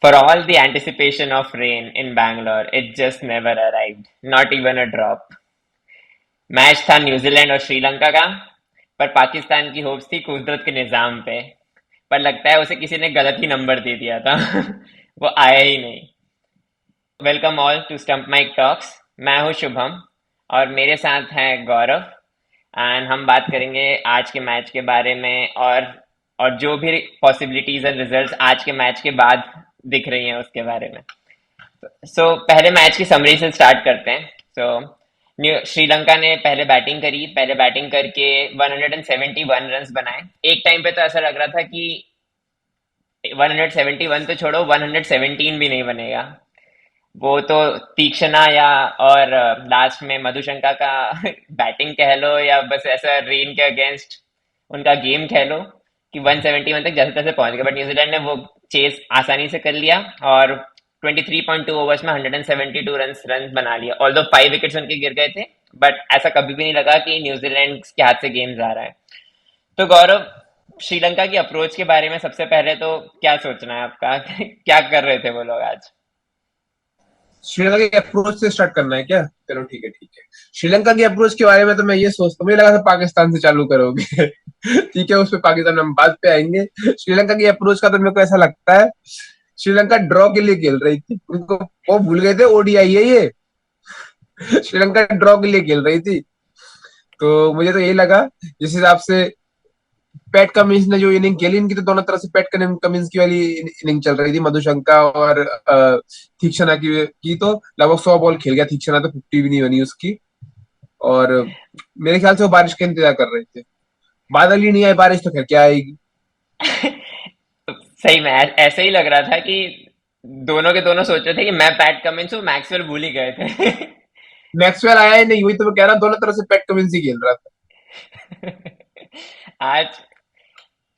For all the anticipation of rain in Bangalore, it just never arrived. Not even a drop. Match था New Zealand और श्रीलंका का, पर पाकिस्तान की hopes थी कुदरत के निजाम पे। पर लगता है उसे किसी ने गलत ही नंबर दे दिया था। वो आया ही नहीं। Welcome all to Stump Mic Talks. मैं हूँ शुभम और मेरे साथ हैं गौरव। एंड हम बात करेंगे आज के मैच के बारे में, और जो भी पॉसिबिलिटीज एंड रिजल्ट्स आज के मैच के बाद दिख रही हैं उसके बारे में। पहले मैच की समरी से स्टार्ट करते हैं। श्रीलंका ने पहले बैटिंग करी। पहले बैटिंग करके 171 रन्स बनाए। एक टाइम पे तो ऐसा लग रहा था कि 171 तो छोड़ो, 117 भी नहीं बनेगा। वो तो तीक्ष्णा या और लास्ट में मधुशंका का बैटिंग कह लो या बस ऐसा रेन के अगेंस्ट उनका गेम कह लो कि 171 तक जैसे तैसे पहुंच गए। बट न्यूजीलैंड ने वो चेस आसानी से कर लिया और 23.2 ओवर्स में 172 रन बना लिया। ऑल्दो 5 विकेट्स उनके गिर गए थे, बट ऐसा कभी भी नहीं लगा कि न्यूजीलैंड के हाथ से गेम जा रहा है। तो गौरव, श्रीलंका की अप्रोच के बारे में सबसे पहले तो क्या सोचना है आपका? क्या कर रहे थे वो लोग आज? श्रीलंका की अप्रोच से स्टार्ट करना है क्या? चलो ठीक है ठीक है। श्रीलंका की अप्रोच के बारे में तो मैं ये सोचता हूँ, मुझे लगा था पाकिस्तान से चालू करोगे। ठीक है, उस पे पाकिस्तान हम बात पे आएंगे। श्रीलंका की अप्रोच का तो मेरे को ऐसा लगता है श्रीलंका ड्रॉ के लिए खेल रही थी। उनको वो भूल गए थे ओडीआई है ये। श्रीलंका ड्रॉ के लिए खेल रही थी। तो मुझे तो यही लगा जिस हिसाब से पैट कमिंस ने जो इनिंग खेली, इनकी तो दोनों तरफ से पैट कमिंस की वाली इनिंग चल रही थी। मधुशंका और तीक्ष्णा की तो लगभग 100 बॉल खेल गया तीक्ष्णा, तो 50 भी नहीं बनी उसकी। और मेरे ख्याल से वो बारिश का इंतजार कर रहे थे। बादल ही नहीं आए, बारिश तो खैर क्या आएगी। सही में ऐसा ही लग रहा था कि दोनों के दोनों सोच रहे थे कि मैं पैट कमिंस हूँ, मैक्सवेल भूल ही गए थे। मैक्सवेल आया ही नहीं, वही तो मैं कह रहा हूँ, दोनों तरफ से पैट कमिंस ही खेल रहा था। आज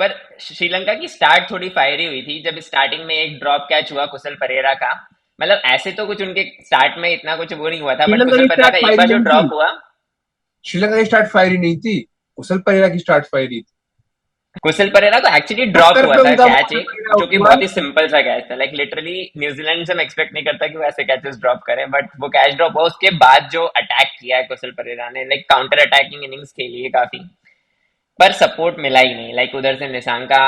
पर श्रीलंका की स्टार्ट थोड़ी फायरी हुई थी जब स्टार्टिंग में एक ड्रॉप कैच हुआ कुशल परेरा का। मतलब ऐसे तो कुछ उनके स्टार्ट में इतना कुछ वो नहीं हुआ था, बट श्रीलंका कुशल की परेरा स्टार्ट का एक फायरी बार जो नहीं थी। ड्रॉप हुआ। श्रीलंका की स्टार्ट फायरी नहीं थी, कुशल परेरा की स्टार्ट फायरी थी। कुशल परेरा को एक्चुअली ड्रॉप 70 हुआ पे था उनका कैच बॉल एक, जो कि हुआ। बहुत ही सिंपल सा कैच था। लाइक लिटरली न्यूजीलैंड से हम एक्सपेक्ट नहीं करता कि वो ऐसे कैचेस ड्रॉप करे, बट वो कैच ड्रॉप हुआ। उसके बाद जो अटैक किया है कुशल परेरा ने, लाइक काउंटर अटैकिंग इनिंग्स खेली है काफी, पर सपोर्ट मिला ही नहीं। लाइक उधर से निशांका,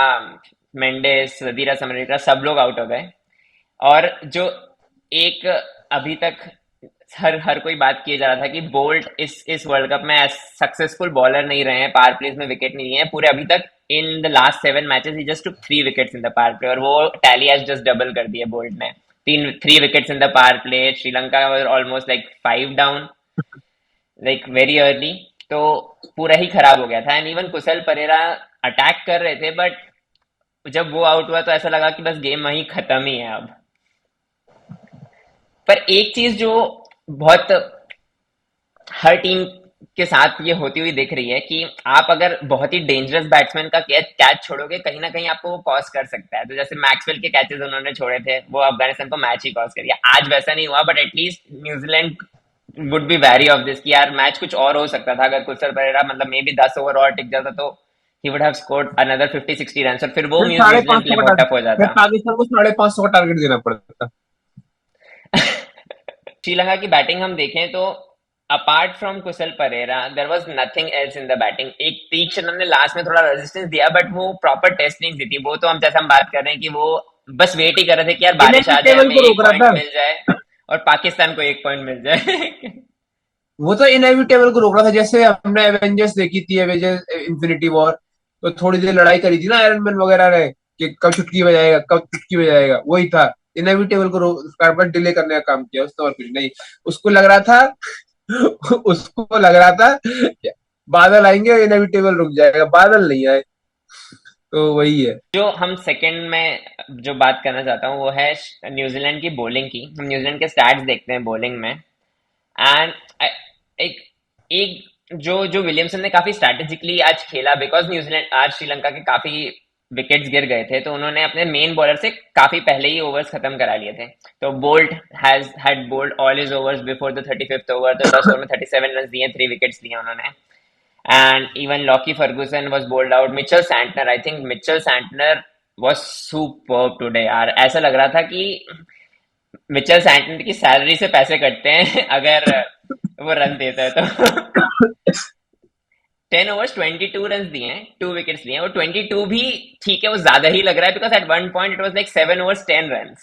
मेंडिस, वजीरा समरीरा सब लोग आउट हो गए। और जो एक अभी तक हर हर कोई बात किए जा रहा था कि बोल्ट इस वर्ल्ड कप में सक्सेसफुल बॉलर नहीं रहे हैं, पावर प्लेस में विकेट नहीं लिए हैं पूरे अभी तक। In the last 7 matches he just took 3 wickets in the power play, और वो टैली आज जस्ट डबल कर दिए बोल्ट ने। 3 wickets in the power play. Sri Lanka was almost like 5 down, like very early. तो पूरा ही खराब हो गया था। And even Kusal Perera attack कर रहे थे, बट जब वो आउट हुआ तो ऐसा लगा कि बस गेम वहीं खत्म ही है अब। पर एक चीज जो बहुत हर टीम के साथ ये होती हुई दिख रही है कि आप अगर बहुत ही डेंजरस बैट्समैन का कैच छोड़ोगे, कहीं ना कहीं आपको वो कॉस्ट कर सकता है। तो जैसे मैक्सवेल के कैचेस उन्होंने छोड़े थे, वो अफगानिस्तान को मैच ही कॉस्ट कर दिया। आज वैसा नहीं हुआ, but at least New Zealand would be very of this कि यार मैच कुछ और हो सकता था अगर कुशल परेरा मतलब मे बी 10 ओवर और टिक जाता, तो he would have scored another 50-60 run और फिर वो फिर साढ़े न्यूजीलैंड पांच के सौ लिए का बहुत टारगेट, टफ हो फिर जाता। पाकिस्तान को 550 का टारगेट देना पड़ता। श्रीलंका की बैटिंग हम देखें तो apart from Kusal Perera there was nothing else in the batting. एक तीक्ष्ण ने लास्ट में थोड़ा रेजिस्टेंस दिया, बट वो प्रॉपर टेस्ट नहीं दी थी। वो तो हम जैसे हम बात कर रहे हैं कि वो बस वेट ही कर रहे थे कि यार बारिश आ जाए, इनएविटेबल हमें को एक रोक रहा पॉइंट था। मिल जाए और पाकिस्तान को एक पॉइंट मिल जाए। वो तो इनएविटेबल को रोक रहा था, जैसे हमने एवेंजर्स देखी थी, एवेंजर्स इन्फिनिटी वॉर। तो थोड़ी देर लड़ाई करी थी ना आयरन मैन वगैरह ने कि कब चुटकी बजाएगा, कब चुटकी बजाएगा, वही था। इनएविटेबल को कार्बन डिले करने का काम किया उसने, और कुछ नहीं। उसको लग रहा था उसको लग रहा था कि बादल आएंगे और इनएविटेबल रुक जाएगा, बादल नहीं आए। तो वही है। जो हम सेकंड में जो बात करना चाहता हूँ वो है न्यूजीलैंड की बॉलिंग की। हम न्यूजीलैंड के स्टैट्स देखते हैं बॉलिंग में। एंड एक एक जो जो विलियमसन ने काफी स्ट्रैटेजिकली आज खेला, बिकॉज न्यूजीलैंड आज श्रीलंका के काफी विकेट्स गिर गए थे, तो उन्होंने अपने मेन बॉलर से काफी पहले ही ओवर्स खत्म करा लिए थे। तो Boult has had bowled all his overs before the 35th over. तो 10 ओवर में 37 रन दिए, 3 विकेट्स लिए उन्होंने। And even Lockie Ferguson was bowled out. Mitchell Santner, I think Mitchell Santner was superb today यार। ऐसा लग रहा था कि मिचेल सैंटनर की सैलरी से पैसे कटते हैं अगर वो रन देता है तो। 10 ओवर्स 22 रन दिए हैं, 2 विकेट्स लिए हैं। वो 22 भी ठीक है, वो ज्यादा ही लग रहा है because at one point it was like 7 overs 10 run.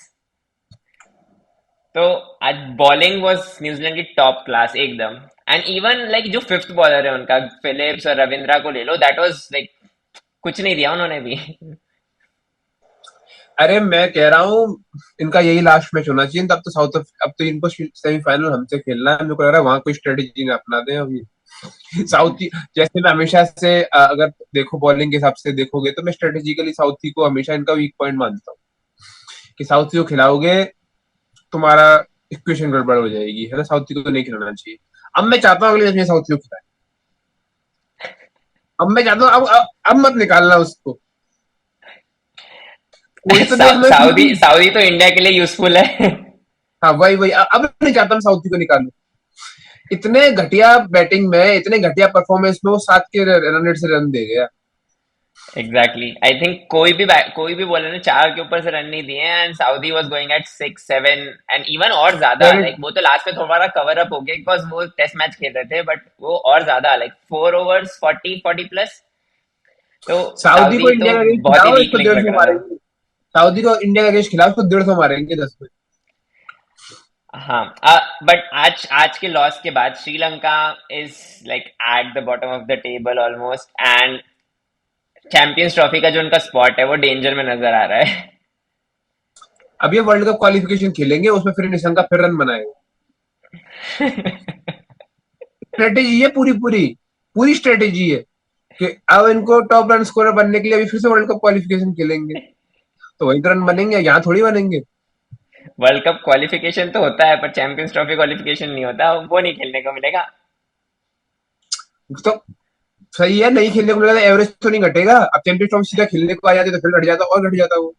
तो आज बॉलिंग वाज न्यूजीलैंड की टॉप क्लास एकदम। एंड इवन लाइक जो फिफ्थ बॉलर है उनका, फिलिप्स और रविंद्रा को ले लो, दैट वाज लाइक कुछ नहीं दिया उन्होंने भी। अरे मैं कह रहा हूँ इनका यही लास्ट मैच होना चाहिए। तब तो अब तो इनको सेमीफाइनल हमसे खेलना है। मेरे को लग रहा है वहां कोई स्ट्रेटेजी ना अपना दें अभी। साउथी जैसे मैं हमेशा से अगर देखो बॉलिंग के हिसाब से देखोगे तो मैं स्ट्रेटेजिकली साउथी को हमेशा इनका वीक पॉइंट मानता हूँ कि साउथी को खिलाओगे तुम्हारा इक्वेशन गड़बड़ हो जाएगी, है ना। साउथी को नहीं खिलाना चाहिए। अब मैं चाहता हूँ अगले मैच में साउथी को खिलाए। अब मैं चाहता हूँ अब मत निकालना उसको। कोई तो देख लो सऊदी सीरीज। सऊदी तो इंडिया के लिए यूजफुल है। हाँ वही वही अब नहीं चाहता मैं साउथी को निकालूं। इतने घटिया बैटिंग में, इतने घटिया परफॉर्मेंस में वो 7 के रन रेट से रन दे गया। एग्जैक्टली, आई थिंक कोई भी बॉलर ने 4 के ऊपर से रन नहीं दिए and Saudi was going at 6 7 and even और ज्यादा। लाइक वो तो लास्ट में थोड़ा कवर अप हो गया बिकॉज वो टेस्ट मैच खेल रहे थे, बट वो और ज्यादा लाइक 4 ओवर्स 40 40 प्लस। तो सऊदी को सऊदी इंडिया तो का अगेंस्ट बहुत ही खिलाओ, वीक इसको लिंक 150 लग रहा था। मारेंगे। सऊदी को इंडिया का अगेंस्ट खिलाओ, इसको 150 मारेंगे 10 में। हाँ, बट आज आज के लॉस के बाद Sri Lanka is like at the bottom of the table almost, and champions trophy का जो उनका स्पॉट है वो डेंजर में नजर आ रहा है। अब ये वर्ल्ड कप क्वालिफिकेशन खेलेंगे, उसमें फिर निशंका फिर रन बनाएगा। स्ट्रेटेजी है पूरी पूरी, पूरी स्ट्रेटेजी है कि अब इनको टॉप रन स्कोरर बनने के लिए अभी फिर से वर्ल्ड कप क्वालिफिकेशन खेलेंगे। तो वही तो रन बनेंगे, यहाँ थोड़ी बनेंगे। वर्ल्ड कप क्वालिफिकेशन तो होता है पर चैंपियंस ट्रॉफी क्वालिफिकेशन नहीं होता, वो नहीं खेलने को मिलेगा। तो सही है, नहीं खेलने को मिलेगा तो एवरेज तो नहीं घटेगा। अब चैंपियंस ट्रॉफी सीधा खेलने को आ जाती तो फिर घट जाता और घट जाता वो।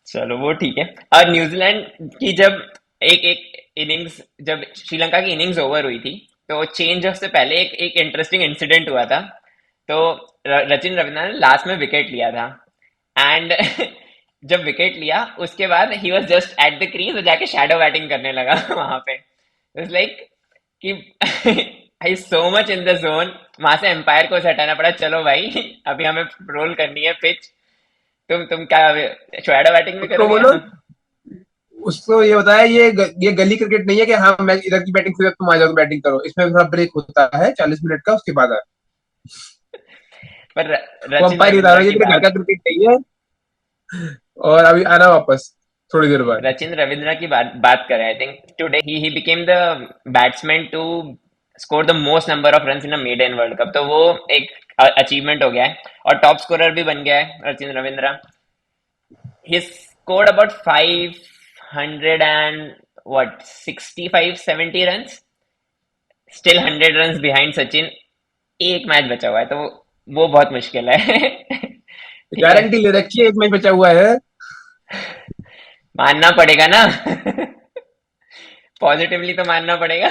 चलो वो ठीक है। और न्यूजीलैंड की जब एक एक इनिंग्स, जब श्रीलंका की इनिंग्स ओवर हुई थी, तो चेंज ऑफ से पहले एक एक इंटरेस्टिंग इंसिडेंट हुआ था। तो रचिन रवींद्र ने लास्ट में विकेट लिया था एंड जब विकेट लिया उसके बाद he was just at the crease और जाके शैडो बैटिंग करने लगा वहां पे। इट्स लाइक कि I so much in the zone. वहां से एम्पायर को उसे हटाना पड़ा, चलो भाई अभी हमें रोल करनी है पिच। तुम क्या शैडो बैटिंग भी उसको करोगे बोलो, यहाँ? उसको ये बताया ये गली क्रिकेट नहीं है कि हाँ मैं इधर की बैटिंग से तुम आ जाओ तो बैटिंग करो। इसमें थोड़ा ब्रेक होता है 40 मिनट का, उसके बाद आए। पर वो रचिन अंपायर बता रविंद्रा रहा है ये की तेरे घर बात का क्रिकेट नहीं है और अभी आना वापस थोड़ी देर बाद। रचिन रविंद्रा की बात करें, I think today he became the batsman to score the most number of runs in a maiden World Cup. तो वो एक अचीवमेंट हो गया है और टॉप स्कोरर भी बन गया है Rachin Ravindra. He scored about 500 and what 65 70 runs, still 100 runs behind Sachin. एक मैच बचा हुआ है तो वो बहुत मुश्किल है। ठीक है, गारंटी ले रखी है, एक मैच बचा हुआ है। मानना पड़ेगा ना। पॉजिटिवली तो मानना पड़ेगा।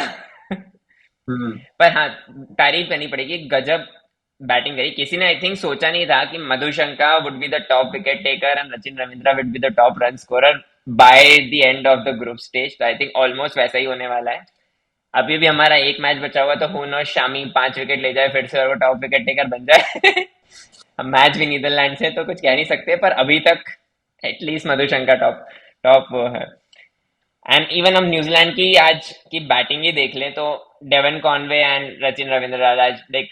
हम्म। पर हाँ, तारीफ करनी पड़ेगी, गजब बैटिंग करी। किसी ने आई थिंक सोचा नहीं था कि Madushanka would be the top wicket taker and Rachin Ravindra would be the top run scorer by the end of the group stage. तो आई थिंक ऑलमोस्ट वैसा ही होने वाला है। अभी भी हमारा एक मैच बचा हुआ तो हु नोस शामी 5 विकेट ले जाए फिर से और वो टॉप विकेट टेकर बन जाए। हम मैच भी नीदरलैंड से तो कुछ कह नहीं सकते, पर अभी तक एटलीस्ट मधुशंका टॉप टॉप वो है। एंड इवन हम न्यूजीलैंड की आज की बैटिंग ही देख लें तो Devon Conway and Rachin Ravindra आज like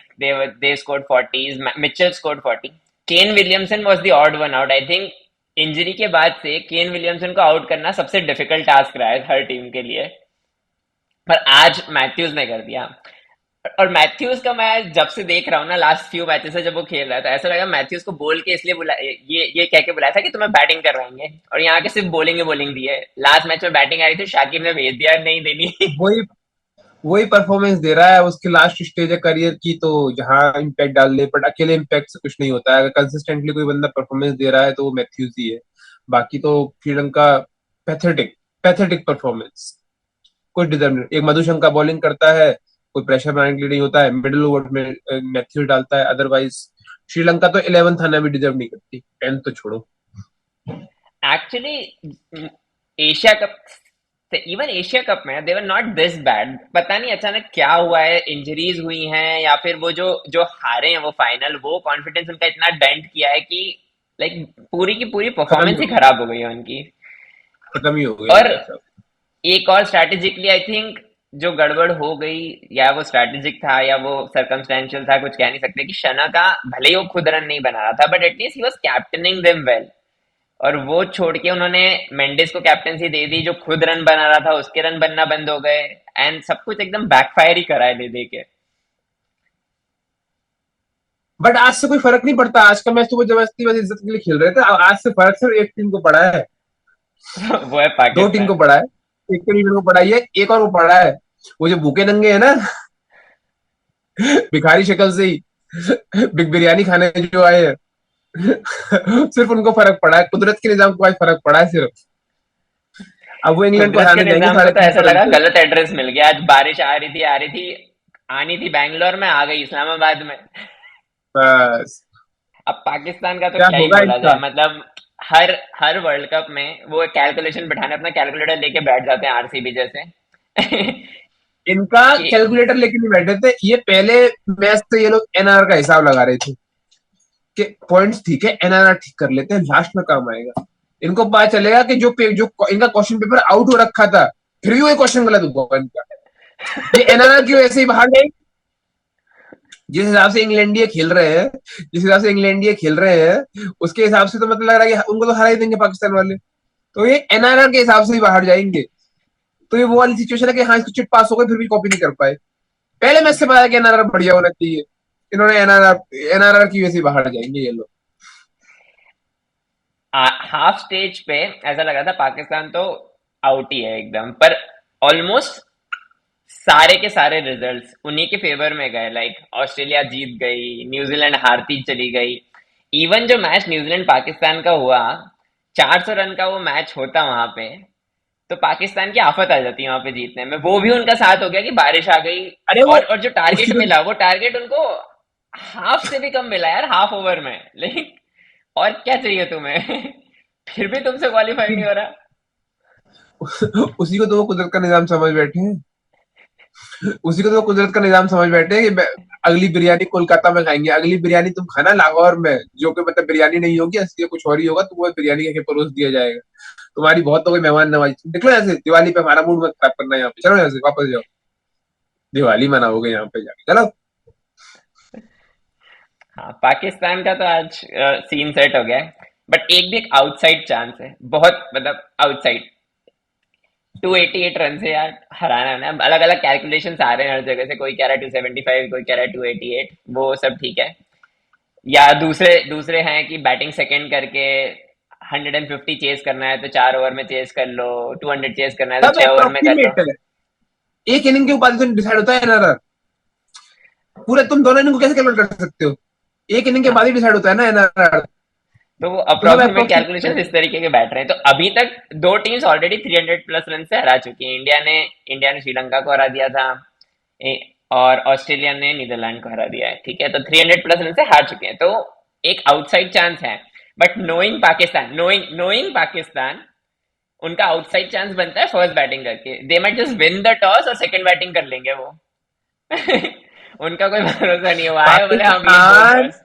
they scored 40s, Mitchell scored 40। Kane Williamson was the odd one out. I think injury के बाद से केन विलियमसन को आउट करना सबसे डिफिकल्ट टास्क रहा है हर टीम के लिए, पर आज मैथ्यूज ने कर दिया। और मैथ्यूज का मैं जब से देख रहा हूँ ना, लास्ट फ्यू मैचेस से जब वो खेल रहा था, ऐसा लगा मैथ्यूज को बोल के इसलिए बुला ये कह के बुलाया था कि तुम्हें बैटिंग करवाएंगे, और यहाँ के सिर्फ बोलिंग बोलिंग दी है। लास्ट मैच में बैटिंग आई थी, शाकिब ने भेज दिया नहीं देनी। वही वही परफॉर्मेंस दे रहा है, उसकी लास्ट स्टेज है करियर की, तो जहाँ इम्पैक्ट डाल दे। बट अकेले इम्पैक्ट से कुछ नहीं होता है। अगर कंसिस्टेंटली कोई बंदा परफॉर्मेंस दे रहा है तो वो मैथ्यूज ही है। बाकी तो श्रीलंका पैथेटिक, पैथेटिक परफॉर्मेंस। कोई डिजर्व नहीं। एक मधुशंका बॉलिंग करता है, कोई प्रेशर बनाने के लिए नहीं होता है, मिडिल ओवर में मैथ्यूज डालता है, अदरवाइज श्रीलंका तो 11th आना भी डिजर्व नहीं करती, 10th तो छोड़ो। एक्चुअली एशिया कप से, इवन एशिया कप में दे वर नॉट दिस बैड। पता नहीं अचानक क्या हुआ है, इंजरीज हुई हैं या फिर वो जो जो हारे हैं वो फाइनल, वो कॉन्फिडेंस उनका इतना डेंट किया है कि लाइक पूरी की पूरी खत्म ही परफॉर्मेंस हो ही गया, खराब हो गई है उनकी। खत्म ही हो गया और उनका सब। एक और स्ट्रैटेजिकली आई थिंक जो गड़बड़ हो गई, या वो स्ट्रैटेजिक था या वो सर्कमस्टेंशियल था, कुछ कह नहीं सकते, कि शना का भले ही वो खुद रन नहीं बना रहा था but at least he was captaining them well. और वो छोड़ के उन्होंने मेंडिस को कैप्टनसी दे दी जो खुद रन बना रहा था, उसके रन बनना बंद हो गए। एंड सब कुछ एकदम बैकफायर ही करा है दे दे के। बट आज से कोई फर्क नहीं पड़ता, आज का मैच तो वो जबरदस्ती बस इज्जत के लिए खेल रहे थे। अब आज से फर्क सिर्फ एक टीम को पड़ा है, वो है दो टीम को पाकिस्तान। पड़ा है। एक तो न्यूजीलैंड को पड़ा ही है, एक और वो पड़ा है, वो जो भूखे नंगे है ना, भिखारी शक्ल से ही बिग बिरयानी खाने जो आए हैं, सिर्फ उनको फर्क पड़ा है, कुदरत के निजाम को आज फर्क पड़ा है सिर्फ। अब वो इंग्लैंड को कुदरत के हराने जाएंगे निजाम को साढ़े तो तीन ऐसा सौ रन लगा से। गलत एड्रेस मिल गया। आज बारिश आ रही थी, आ रही थी, आनी थी बैंगलोर में, आ गई इस्लामाबाद में। बस अब पाकिस्तान का तो क्या क्या ही होगा बोला इसका। जाए, मतलब हर हर वर्ल्ड कप में वो कैलकुलेशन बिठाने अपना कैलकुलेटर लेके बैठ जाते हैं आरसीबी जैसे। इनका कि कैलकुलेटर लेके नहीं बैठे थे ये, पहले मैच से ये लोग एनआर का हिसाब लगा रहे थे कि पॉइंट्स ठीक है, एनआरआर ठीक कर लेते हैं, लास्ट में काम आएगा। इनको पता चलेगा कि जो इनका क्वेश्चन पेपर आउट हो रखा था, फिर भी वो क्वेश्चन गलत हुआ इनका, ये एनआरआर की वजह से ही बाहर गए। जिस हिसाब से इंग्लैंडिया खेल रहे हैं, जिस हिसाब से इंग्लैंडिया खेल रहे हैं, उसके हिसाब से तो मतलब लग रहा है कि उनको तो हरा ही देंगे पाकिस्तान वाले, तो ये एनआरआर के हिसाब से ही बाहर जाएंगे। तो ये वो वाली सिचुएशन है कि हाँ इसको चिट पास हो गई फिर भी कॉपी नहीं कर पाए। पहले मैच से पता कि एनआरआर बढ़िया होना चाहिए, इन्होंने एनआरआर एनआरआर की वजह से बाहर जाएंगे ये लोग। हाफ स्टेज पे ऐसा लगा था पाकिस्तान तो आउट ही है एकदम, पर ऑलमोस्ट सारे के सारे रिजल्ट्स उन्हीं के फेवर में गए। लाइक ऑस्ट्रेलिया जीत गई, न्यूजीलैंड हारती चली गई। इवन जो मैच न्यूजीलैंड पाकिस्तान का हुआ, 400 रन का वो मैच होता वहां पे, तो पाकिस्तान की आफत आ जाती है वहां पे जीतने में। वो भी उनका साथ हो गया कि बारिश आ गई। अरे वो और जो टारगेट उसकी तो मिला, वो टारगेट उनको हाफ से भी कम मिला यार, हाफ ओवर में। लेकिन और क्या चाहिए तुम्हें? फिर भी तुमसे क्वालिफाई नहीं हो रहा। उसी को तो वो कुदरत का निजाम समझ बैठे हैं, उसी को तो वो कुदरत का निजाम समझ बैठे हैं कि अगली बिरयानी कोलकाता में खाएंगे, अगली बिरयानी तुम खाना लाहौर में, जो कि मतलब बिरयानी नहीं होगी, असली कुछ और ही होगा, तुमको बिरयानी के परोस दिया जाएगा। तुम्हारी बहुत हो गई मेहमान नवाजी, निकलो यहाँ से, दिवाली पे हमारा मूड मत खराब करना, यहाँ पे चलो, यहाँ से वापस जाओ, दिवाली मनाओगे यहाँ पे जाके, चलो। हाँ, पाकिस्तान का तो आज सीन सेट हो गया है। बट एक भी एक आउटसाइड चांस है, बहुत मतलब आउटसाइड। 288 रन से यार हराना है ना। अलग अलग कैलकुलेशंस आ रहे हैं हर जगह से, कोई कह रहा है 275, कोई कह रहा है 288, वो सब ठीक है। या दूसरे दूसरे हैं कि बैटिंग सेकंड करके 150 चेस करना है तो 4 ओवर में चेस कर लो, 200 चेस करना है तो सब 6 ओवर में कर लो। अप्रोक्सीमेट है, एक इनिंग के ऊपर डिसाइड होता है एनआरआर, पूरे तुम दोनों इनिंग को कैसे कैलकुलेट कर सकते हो, एक इनिंग के बाद हाँ, ही डिसाइड होता है ना एनआरआर। तो वो तो सब अप्रोक्सीमेट अप्रोक्सीमेट है। कैलकुलेशन इस तरीके के बैठ रहे हैं। तो अभी तक दो टीम्स ऑलरेडी 300 प्लस रन से हरा चुकी हैं। इंडिया ने श्रीलंका को हरा दिया था, और ऑस्ट्रेलिया ने नीदरलैंड को हरा दिया है। ठीक है, तो 300 प्लस रन से हार चुके हैं, तो एक आउटसाइड चांस है। बट नोइंग पाकिस्तान, उनका आउटसाइड चांस बनता है फर्स्ट बैटिंग करके। They might just win the toss और सेकंड बैटिंग कर लेंगे वो। उनका कोई भरोसा नहीं हुआ है, बोले हम विल गो पाकिस्तान फर्स्ट।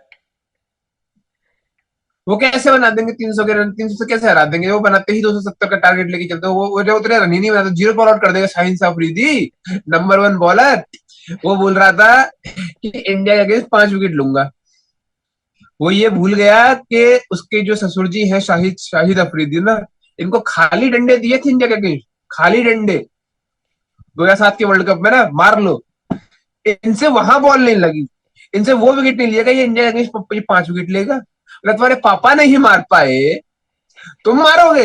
वो कैसे बना देंगे 300 के रन, 300 से कैसे हरा देंगे, वो बनाते ही 270 का टारगेट लेके चलते हैं, वो जो उतरे रन ही नहीं बनाते, जीरो बॉल आउट कर देगा शाहिन अफरीदी, नंबर 1 बॉलर। वो बोल रहा था कि इंडिया के अगेंस्ट 5 विकेट लूंगा, वो ये भूल गया कि उसके जो ससुर जी हैं शाहिद शाहिद अफरीदी ना, इनको खाली डंडे दिए थे इंडिया के अगेंस्ट, खाली डंडे 2007 के वर्ल्ड कप में ना, मार लो। इनसे वहां बॉल नहीं लगी, इनसे वो विकेट नहीं लिया, ये इंडिया के अगेंस्ट 5 विकेट लेगा, अगर तुम्हारे पापा नहीं मार पाए तुम मारोगे,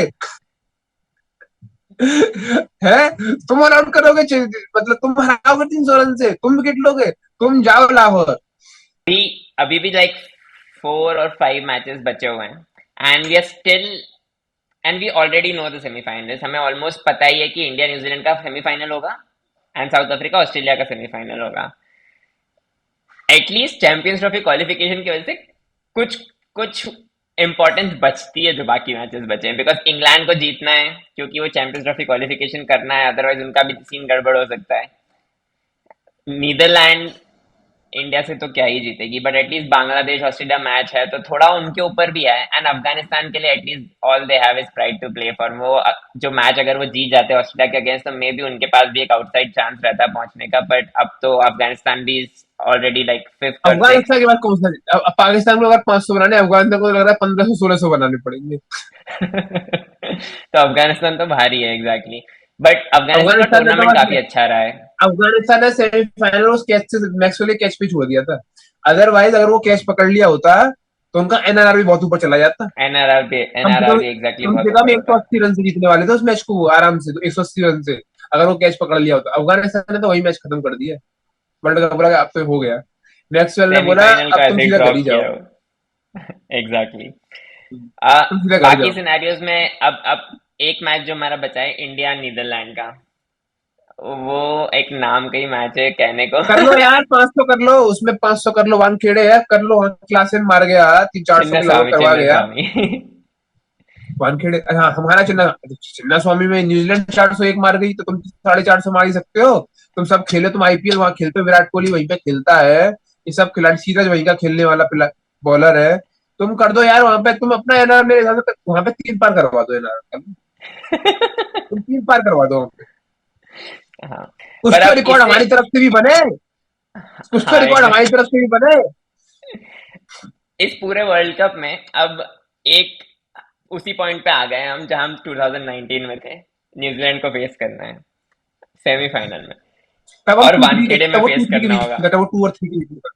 है, तुम ऑल आउट करोगे, मतलब तुम हराओगे 300 रन से, तुम विकेट लोगे, तुम जाओ लाहौर। अभी अभी भी लाइक 4 और 5 मैचेस बचे हुए हैं, and we already know the semifinals. हमें ऑलमोस्ट पता ही है कि इंडिया न्यूजीलैंड का सेमीफाइनल होगा एंड साउथ अफ्रीका ऑस्ट्रेलिया का सेमीफाइनल होगा। एटलीस्ट चैंपियंस ट्रॉफी क्वालिफिकेशन की वजह से कुछ कुछ इम्पोर्टेंस बचती है जो बाकी मैचेस बचे हैं, बिकॉज इंग्लैंड को जीतना है क्योंकि वो चैंपियंस ट्रॉफी क्वालिफिकेशन करना है, अदरवाइज उनका भी सीन गड़बड़ हो सकता है। नीदरलैंड इंडिया से तो क्या ही जीतेगी, but at least Bangladesh Australia match है तो थोड़ा उनके ऊपर भी है। एंड अफगानिस्तान के लिए at least all they have is pride to play for. वो जो मैच अगर वो जीत जाते हैं ऑस्ट्रेलिया के अगेंस्ट, तो मे बी उनके पास भी एक आउटसाइड चांस रहता है पहुंचने का, बट अब तो अफगानिस्तान भी ऑलरेडी लाइक फिफ्थ और अफगानिस्तान सिक्स। के बाद कौन सा? अब पाकिस्तान को अगर 500 बनाने, अफगानिस्तान को लग रहा है 1500 1600 बनाने पड़ेंगे। तो अफगानिस्तान तो भारी है एग्जैक्टली, बट अफगानिस्तान का अफगानिस्तान ने तो टूर्नामेंट बस, काफी अच्छा रहा है। अफगानिस्तान ने सेमीफाइनल उस कैच से, मैक्सवेल कैच पे छोड़ दिया था। अदरवाइज अगर वो कैच पकड़ लिया होता तो उनका एनआरआर भी बहुत ऊपर चला जाता। एनआरआर भी, कम से कम, एग्जैक्टली कम बहुत से कम ऊपर एक सौ होता। अस्सी रन से जीतने वाले थे उस मैच को, वो आराम से, तो 180 रन से अगर वो कैच पकड़ लिया होता। अफगानिस्तान ने तो वही मैच खत्म कर दिया। वर्ल्ड कप बोला अब तो हो गया। मैक्सवेल ने बोला सेमीफाइनल का अब तुम ऐसे सीधा घर ड्रॉप ही किया जाओ, हो। एग्जैक्टली। तुम सीधा घर बाकी जाओ। सिनेरियोज में अब एक मैच जो हमारा बचा है इंडिया नीदरलैंड का, वो एक नाम का ही मैच है कहने को। कर लो यार, 500 कर लो, उसमें 500 कर लो, वानखेड़े है, कर लो। क्लास मार गया, 300 400 चिन्ना के लगभग स्वामी, करवा चिन्ना गया। स्वामी। वानखेड़े, हाँ हमारा चिन्ना, चिन्ना स्वामी में न्यूजीलैंड 401 मार गई, तो तुम 450 मार ही सकते हो। तुम सब खेले, तुम आईपीएल वहां खेलते हो, विराट कोहली वहीं पे खेलता है, ये सब खिलाड़ी, सीरज वहीं का खेलने वाला बॉलर है। तुम कर दो यार वहां पे, तुम अपना एनआर मेरे हिसाब से वहां पे 3 पार करवा दो एनआर। तुम 3 पार करवा दो वहां पे। हाँ, कुछ पर तो अब रिकॉर्ड इससे, हमारी तरफ से भी बने, कुछ तो हाँ रिकॉर्ड हमारी तरफ से भी बने। इस पूरे वर्ल्ड कप में अब एक उसी पॉइंट पे आ गए हम जहां हम 2019 में थे। न्यूजीलैंड को फेस करना है सेमीफाइनल में, तब हम और 2-3 के, वानखेड़े में तब वो फेस 2-3 के करना बीच होगा। में था, वो 2 और 3 के बीच में था।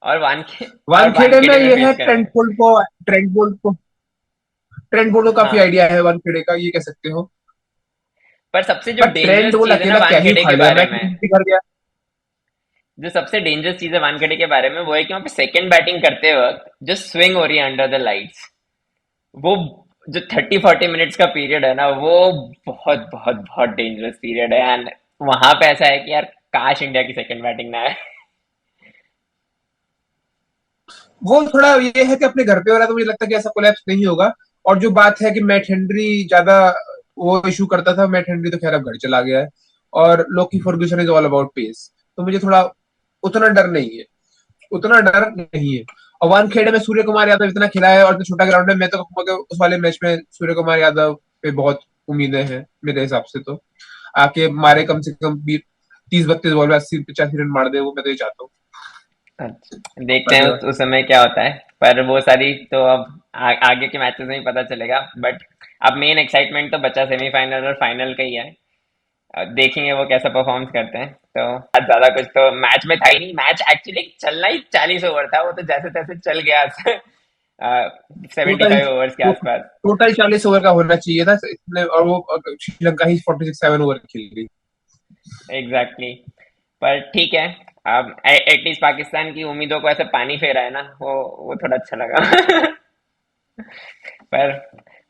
और वानखे और वानखेड़े में वानखेड़े में ये है, फेस करना है। ट्रेंट बोल्ट को काफी हाँ, आइडिया है वानखेड़े का, ये कह सकते हो। पर सबसे जो पर ट्रेंट डेंजरस बोल्ट चीज है ना अकेला क्या ही वानखेड़े उखाड़ के लेगा, बारे मैच में, कर गया। जो सबसे डेंजरस चीज है वानखेड़े के बारे में, वो है कि वहां पे सेकंड बैटिंग करते वक्त जो स्विंग हो रही है अंडर द लाइट्स, वो जो 30-40 मिनट्स का पीरियड है ना, वो बहुत बहुत बहुत डेंजरस पीरियड है। एंड वहां पे ऐसा है कि यार काश इंडिया की सेकंड बैटिंग ना आए। वो थोड़ा ये है कि अपने घर पे हो रहा है, तो मुझे लगता है कि ऐसा कोलैप्स नहीं होगा। और जो बात है कि मैट हेनरी ज्यादा वो इशू करता था, मैट हेनरी तो खैर अब घर चला गया है। और Lockie Ferguson is all about pace, तो मुझे थोड़ा उतना डर नहीं है, उतना डर नहीं है। और वानखेड़े में सूर्य कुमार यादव इतना खिला है, और इतना छोटा ग्राउंड है, मैं तो कहूंगा कि उस वाले मैच में सूर्य कुमार यादव पे बहुत उम्मीदें हैं मेरे हिसाब से। तो आके मारे कम से कम 30 32 बॉल में 80 85 रन मार दे, वो मैं तो ये चाहता हूँ। अच्छा, देखते हैं पर उस समय क्या होता है। पर वो सारी तो अब आगे के मैचेस में ही पता चलेगा, बट अब मेन एक्साइटमेंट तो बचा सेमीफाइनल और फाइनल का ही है। अब देखेंगे वो कैसा परफॉर्म करते हैं। तो आज ज्यादा कुछ तो मैच में था ही नहीं, मैच एक्चुअली चलना ही 40 ओवर था, वो तो जैसे तैसे चल गया। 75 ओवर्स के आसपास। टोटल 40 ओवर का होना चाहिए था इसने, और वो श्रीलंका ही 46 7 ओवर खेल गई। Exactly exactly. पर ठीक है, अब एटलीस्ट पाकिस्तान की उम्मीदों को ऐसे पानी फेरा है ना, वो थोड़ा अच्छा लगा। पर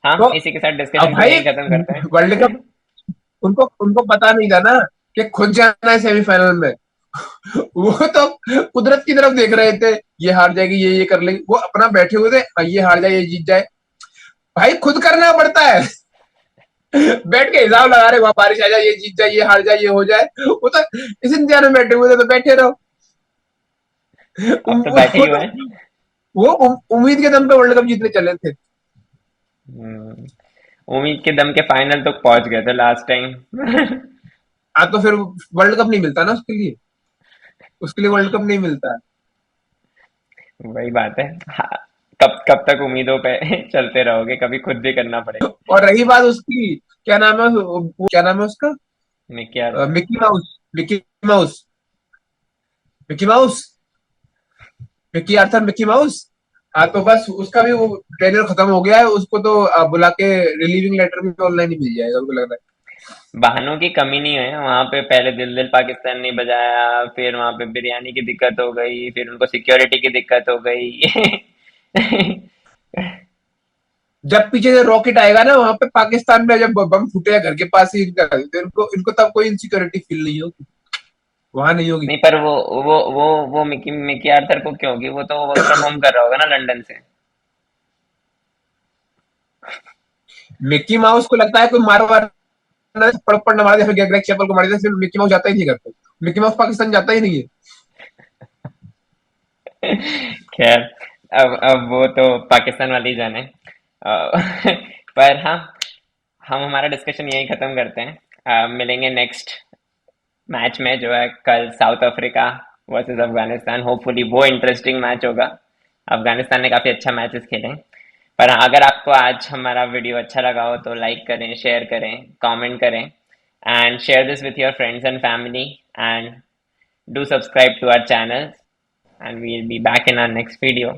हाँ, तो इसी के साथ अब डिस्कशन को भाई, यहीं खत्म करते वर्ल्ड हैं। कप, उनको उनको पता नहीं था ना कि खुद जाना है सेमीफाइनल में। वो तो कुदरत की तरफ देख रहे थे, ये हार जाएगी, ये कर लेंगे, वो अपना बैठे हुए थे, हाँ, ये हार जाए ये जीत जाए। भाई खुद करना पड़ता है। बैठ के हिसाब लगा रहे, वहां बारिश आ जाए, ये जीत जाए, ये हार जाए, ये हो जाए। वो तो इस इंतजार में बैठे हुए थे, तो बैठे रहो। अब तो वो बैठे ही हुए तो, हैं। वो उम्मीद के दम पे वर्ल्ड कप जीतने चले थे। हम्म, उम्मीद के दम के फाइनल तक पहुंच गए थे लास्ट टाइम। हाँ तो फिर वर्ल्ड कप नहीं मिलता ना उसके लिए, उसके लिए वर्ल्ड कप नहीं मिलता है। वही बात है। हाँ, कब कब तक उम्मीदों पे चलते रहोगे, कभी खुद भी करना पड़ेगा। और रही बात उसकी, क्या नाम है क्या नाम है उसका? मैं क्या था। Mickey mouse, Mickey mouse, Mickey mouse, Mickey Arthur, Mickey mouse. हाँ तो बस उसका भी वो ट्रेलर खत्म हो गया है, उसको तो बुला के रिलीविंग लेटर भी ऑनलाइन ही मिल जाएगा, मुझे लग रहा बहानों की कमी नहीं है वहां पे। पहले दिल दिल पाकिस्तान नहीं बजाया, फिर वहां पे बिरयानी की दिक्कत हो गई, फिर उनको सिक्योरिटी की दिक्कत हो गई। है। जब पीछे से रॉकेट आएगा ना वहां पे पाकिस्तान में, जब बम फूटेगा घर के पास ही इनका, तो इनको इनको तब कोई इनसिक्योरिटी फील नहीं होगी। वहां नहीं होगी। नहीं, पर वो मिकी मिकी आर्थर को क्यों होगी? वो तो वर्क फ्रॉम होम कर रहा होगा ना लंदन से। मिक्की माउस को लगता है कोई मार वार पड़ न मार दिया, फिर ग्रेग चैपल को मार दिया, फिर मिक्की माउस जाता ही नहीं घर पे। मिक्की माउस पाकिस्तान जाता ही नहीं है। खैर, अब वो तो पाकिस्तान वाले ही जाने। पर हाँ, हम हमारा डिस्कशन यही खत्म करते हैं। मिलेंगे नेक्स्ट मैच में, जो है कल south Africa versus Afghanistan. Hopefully वो इंटरेस्टिंग मैच होगा। अफगानिस्तान ने काफी अच्छा मैचेस खेले हैं। पर हाँ, अगर आपको आज हमारा वीडियो अच्छा लगा हो तो लाइक करें, शेयर करें, कमेंट करें, and share this with your friends and family, and do subscribe to our channel, and we'll be back in our next video.